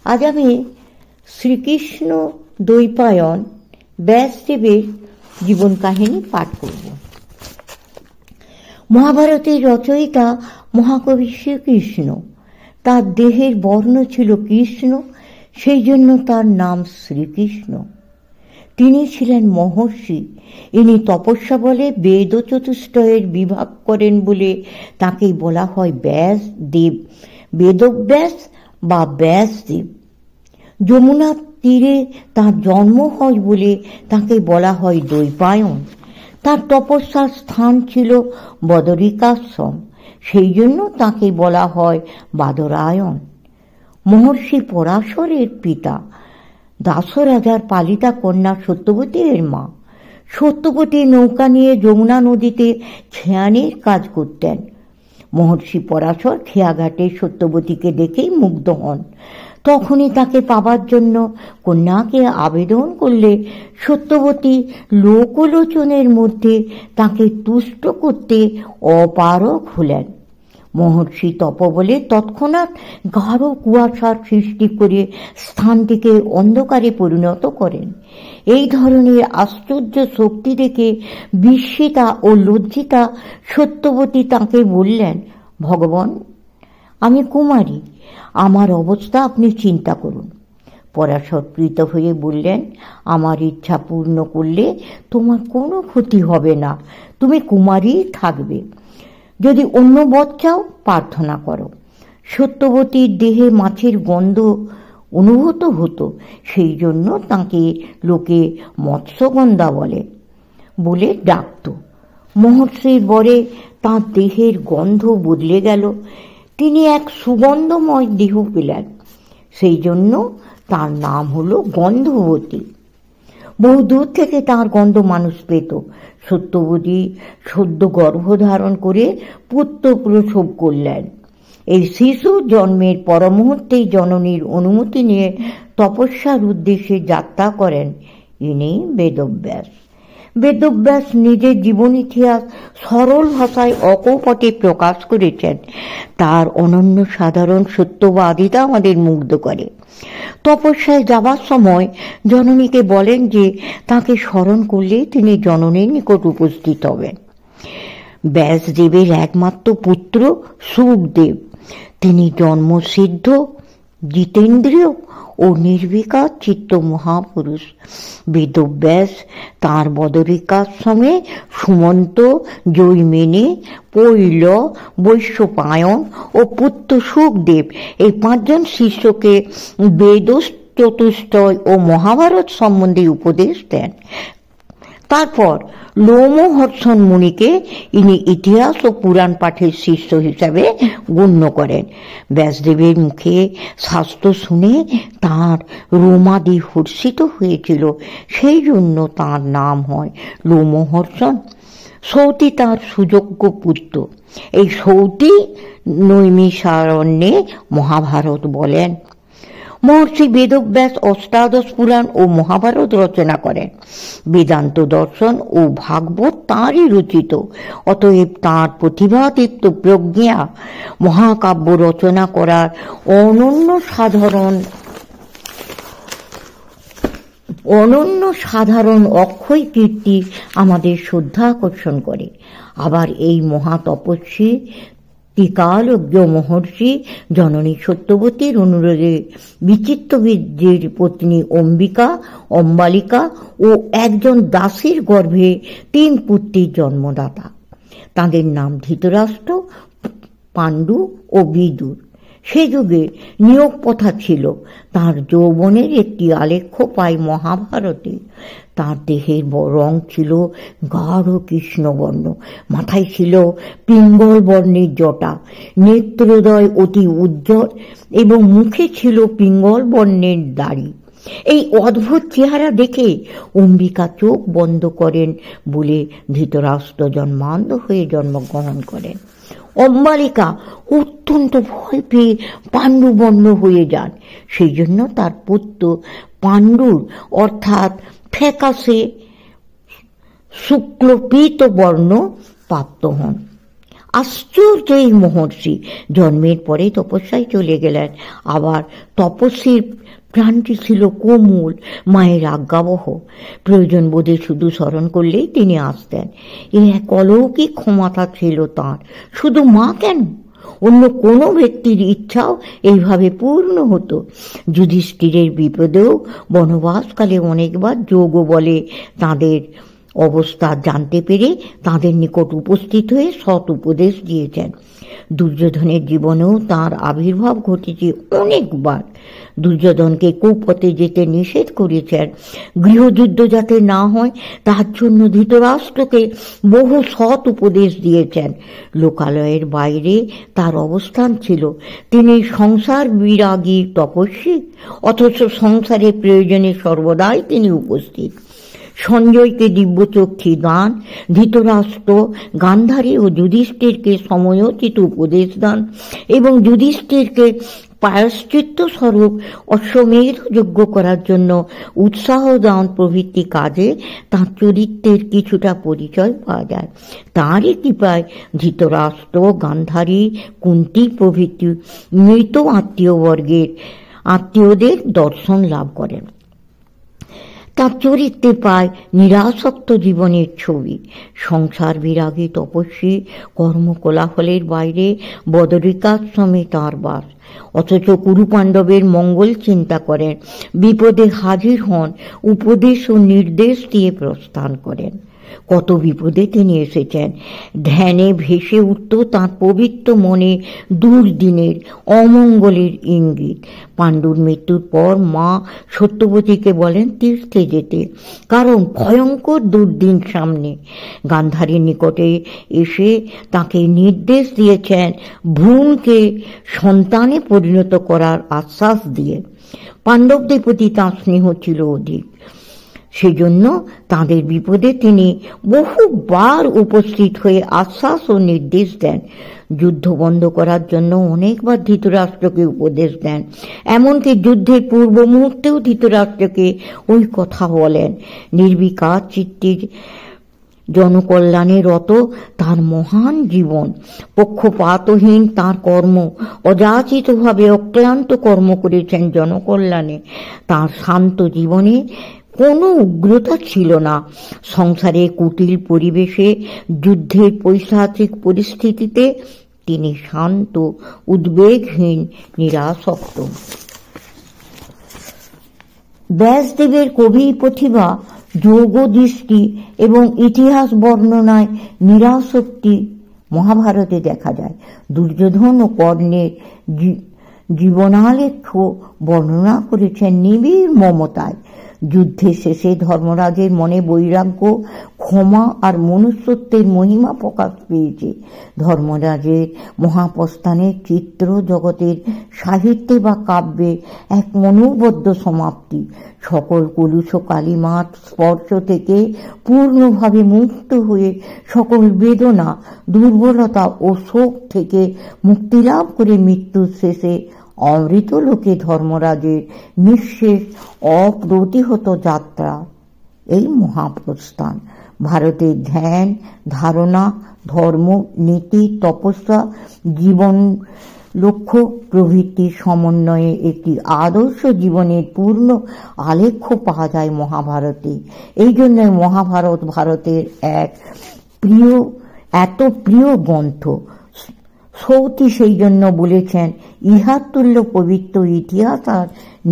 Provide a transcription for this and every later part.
আজ আমি শ্রীকৃষ্ণ দ্বৈপায়ন ব্যাসদেবের জীবন কাহিনী পাঠ করব। মহাভারতের রচয়িতা মহাকবি শ্রীকৃষ্ণ। তার দেহের বর্ণ ছিল কৃষ্ণ, সেই জন্য তার নাম শ্রীকৃষ্ণ। তিনি ছিলেন মহর্ষি। ইনি তপস্যা বলে বেদ চতুষ্টয়ের বিভাগ করেন বলে তাকে বলা হয় ব্যাসদেব, বেদব্যাস বা ব্যাসদেব। যমুনার তীরে তার জন্ম হয় বলে তাকে বলা হয় দ্বৈপায়ন। তার তপস্যার স্থান ছিল বদরিকাশ্রম, সেই জন্য তাকে বলা হয় বাদরায়ণ। মহর্ষি পরাশরের পিতা, দাসরাজার পালিতা কন্যা সত্যবতী এর মা। সত্যবতী নৌকা নিয়ে যমুনা নদীতে খেয়ানির কাজ করতেন। মহর্ষি পরাশর খেয়াঘাটে সত্যবতীকে দেখেই মুগ্ধ হন। তখনই তাকে পাবার জন্য কন্যাকে আবেদন করলে সত্যবতী লোকলোচনের মধ্যে তাকে তুষ্ট করতে অপারগ হলেন। মহর্ষি তপবলে তৎক্ষণাৎ গাঢ় কুয়াশার সৃষ্টি করে স্থানটিকে অন্ধকারে পরিণত করেন। এই ধরনের আশ্চর্য শক্তি দেখে বিস্মিতা ও লজ্জিতা সত্যবতী তাঁকে বললেন, ভগবান, আমি কুমারী, আমার অবস্থা আপনি চিন্তা করুন। পরাশর প্রীত হয়ে বললেন, আমার ইচ্ছা পূর্ণ করলে তোমার কোনো ক্ষতি হবে না, তুমি কুমারী থাকবে। যদি অন্য বর চাও প্রার্থনা করো। সত্যবতীর দেহে মাছের গন্ধ অনুভূত হতো, সেই জন্য তাকে লোকে মৎস্যগন্ধা বলে ডাকত। মহর্ষির বরে তাঁর দেহের গন্ধ বদলে গেল। তিনি এক সুগন্ধময় দেহ পেলেন, সেই জন্য তার নাম হলো গন্ধবতী। বহু দূর থেকে তার গন্ধ মানুষ পেত। সত্যবতী সদ্য গর্ভধারণ করে পুত্র প্রসব করলেন। এই শিশু জন্মের পর মুহূর্তেই জননীর অনুমতি নিয়ে তপস্যার উদ্দেশ্যে যাত্রা করেন ইনি বেদব্যাস। বেদব্যাস নিজের জীবন ইতিহাস সরল ভাষায় অকপটে প্রকাশ করেছেন। তার অনন্য সাধারণ সত্যবাদিতা আমাদের মুগ্ধ করে। তপস্যায় যাবার সময় জননীকে বলেন যে তাকে স্মরণ করলে তিনি জননীর নিকট উপস্থিত হবেন। ব্যাসদেবের একমাত্র পুত্র সুখদেব। তিনি জন্মসিদ্ধ, জিতেন্দ্রীয় ও নির্বিকার চিত্ত মহাপুরুষ। বেদব্যাস তাঁর বদরিকাশ্রমে সুমন্ত, জৈমিনী, পৈল, বৈশ্যপায়ন ও পুত্র সুখদেব এই 5 জন শিষ্যকে বেদ চতুষ্টয় ও মহাভারত সম্বন্ধে উপদেশ দেন। তারপর লোমহর্ষণ মুনিকে ইনি ইতিহাস ও পুরাণ পাঠের শিষ্য হিসাবে গণ্য করেন। ব্যাসদেবের মুখে শাস্ত্র শুনে তাঁর রোমাদি হর্ষিত হয়েছিল, সেই জন্য তাঁর নাম হয় লোমহর্ষণ। সৌতি তাঁর সুযোগ্য পুত্র। এই সৌতি নৈমিষারণ্যে মহাভারত বলেন। মহর্ষি বেদব্যাস অষ্টাদশ পুরাণ ও মহাভারত রচনা করেন। বেদান্ত দর্শন ও ভাগবত তাঁরই রচিত। অতএব তাঁর প্রতিভাদীপ্ত প্রজ্ঞা মহাকাব্য রচনা করার অনন্য সাধারণ অক্ষয় কীর্তি আমাদের শ্রদ্ধা আকর্ষণ করে। আবার এই মহাতপস্বী ত্রিকালজ্ঞ মহর্ষি জননী সত্যবতীর অনুরোধে বিচিত্রবীর্যের পত্নী অম্বালিকা ও একজন দাসীর গর্ভে 3 পুত্রের জন্মদাতা। তাদের নাম ধৃতরাষ্ট্র, পাণ্ডু ও বিদুর। সে যুগে নিয়োগ প্রথা ছিল। তার যৌবনের একটি আলেখ্য পাই মহাভারতে। তার দেহের রং ছিল গাঢ় কৃষ্ণবর্ণ, মাথায় ছিল পিঙ্গল বর্ণের জটা, নেত্রোদয় অতি উজ্জ্বল এবং মুখে ছিল পিঙ্গল বর্ণের দাড়ি। এই অদ্ভুত চেহারা দেখে অম্বিকা চোখ বন্ধ করেন বলে ধৃতরাষ্ট্র জন্মান্ধ হয়ে জন্মগ্রহণ করেন। অম্বালিকা অত্যন্ত ভয় পেয়ে পাণ্ডুবর্ণ হয়ে যান। সেই জন্য তার পুত্র পাণ্ডুর অর্থাৎ ফ্যাকাশে শুক্লপীত বর্ণ প্রাপ্ত হন। আশ্চর্য এই মহর্ষি জন্মের পরে তপস্যায় চলে গেলেন। আবার তপস্বীর প্রাণটি ছিল কোমল, মায়ের আজ্ঞাবহ। প্রয়োজন বোধে শুধু স্মরণ করলেই তিনি আসতেন। এ এক অলৌকিক ক্ষমতা ছিল তাঁর। শুধু মা কেন, অন্য কোনো ব্যক্তির ইচ্ছাও এইভাবে পূর্ণ হতো। যুধিষ্ঠিরের বিপদেও বনবাসকালে অনেকবার যোগ বলে তাদের অবস্থা জানতে পেরে তাদের নিকট উপস্থিত হয়ে সৎ উপদেশ দিয়েছেন। দুর্যোধনের জীবনেও তাঁর আবির্ভাব ঘটেছে অনেকবার। দুর্যোধনকে কুপথে যেতে নিষেধ করেছেন, গৃহযুদ্ধ যাতে না হয় তার জন্য ধৃতরাষ্ট্রকে বহু সৎ উপদেশ দিয়েছেন। লোকালয়ের বাইরে তার অবস্থান ছিল। তিনি সংসার বিরাগী তপস্বী, অথচ সংসারের প্রয়োজনে সর্বদাই তিনি উপস্থিত। সঞ্জয়কে দিব্যচক্ষু দান, ধৃতরাষ্ট্র, গান্ধারী ও যুধিষ্ঠিরকে সময়োচিত উপদেশ দান এবং যুধিষ্ঠিরকে প্রায়শ্চিত্ত স্বরূপ অশ্বমেধ যজ্ঞ করার জন্য উৎসাহ দান প্রভৃতি কাজে তাঁর চরিত্রের কিছুটা পরিচয় পাওয়া যায়। তাঁরই কৃপায় ধৃতরাষ্ট্র, গান্ধারী, কুন্তী প্রভৃতি মৃত আত্মীয়দের দর্শন লাভ করেন। তার চরিত্রে পায় নিরাসক্ত জীবনের ছবি। সংসার বিরাগী তপস্বী, কর্মকোলাহলের বাইরে বদরিকাশ্রমে তাঁর বাস। অথচ কুরুপাণ্ডবের মঙ্গল চিন্তা করেন, বিপদে হাজির হন, উপদেশ ও নির্দেশ দিয়ে প্রস্থান করেন। কত বিপদে তিনি এসেছেন। ধ্যানে ভেসে উঠত তাঁর পবিত্র মনে দুর্দিনের, অমঙ্গলের ইঙ্গিত। পাণ্ডুর মৃত্যুর পর মা সত্যবতীকে বলেন তীর্থে যেতে, কারণ ভয়ঙ্কর দুর্দিন সামনে। গান্ধারীর নিকটে এসে তাকে নির্দেশ দিয়েছেন ভ্রূণকে সন্তানে পরিণত করার আশ্বাস দিয়ে। পাণ্ডবদের প্রতি তাঁর স্নেহ ছিল অধিক, সেজন্য তাদের বিপদে তিনি বহুবার উপস্থিত হয়ে আশ্বাস ও নির্দেশ দেন। যুদ্ধ বন্ধ করার জন্য অনেকবার ধৃতরাষ্ট্রকে উপদেশ দেন। এমনকি যুদ্ধের পূর্ব মুহূর্তেও ধৃতরাষ্ট্রকে ওই কথা বলেন। নির্বিকার চিত্তের জনকল্যাণে রত তার মহান জীবন, পক্ষপাতহীন তার কর্ম, অযাচিতভাবে অক্লান্ত কর্ম করেছেন জনকল্যাণে। তার শান্ত জীবনে কোনো উগ্রতা ছিল না। সংসারে কুটিল পরিবেশে, যুদ্ধের পৈশাচিক পরিস্থিতিতে তিনি শান্ত, উদ্বেগহীন, নিরাসক্ত। ব্যাসদেবের কবি প্রতিভা, যোগ দৃষ্টি এবং ইতিহাস বর্ণনায় নিরাসক্তি মহাভারতে দেখা যায়। দুর্যোধন ও কর্ণের জীবনালেখ্য বর্ণনা করেছেন নিবিড় মমতায়। যুদ্ধের শেষে ধর্মরাজের মনে বৈরাগ্য, ক্ষমা আর মনুষ্যত্বের মহিমা প্রকাশ পেয়েছে। ধর্মরাজের মহাপ্রস্থানের চিত্র জগতের সাহিত্যে বা কাব্যে এক মনোবদ্ধ সমাপ্তি। সকল কলুষ কালিমার স্পর্শ থেকে পূর্ণভাবে মুক্ত হয়ে, সকল বেদনা, দুর্বলতা ও শোক থেকে মুক্তিলাভ করে মৃত্যুর শেষে অমৃত লোকে ধর্মরাজের নিঃশেষ অপ্রতিহত যাত্রা এই মহাপ্রস্থান। ভারতের ধ্যান, ধারণা, ধর্ম, নীতি, তপস্যা, জীবন লক্ষ্য প্রভৃতির সমন্বয়ে একটি আদর্শ জীবনের পূর্ণ আলেখ্য পাওয়া যায় মহাভারতে। এই জন্য মহাভারত ভারতের এত প্রিয় গ্রন্থ। সৌতি সেই জন্য বলেছেন, ইহার তুল্য পবিত্র ইতিহাস আর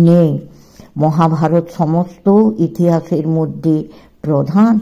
নেই। মহাভারত সমস্ত ইতিহাসের মধ্যে প্রধান।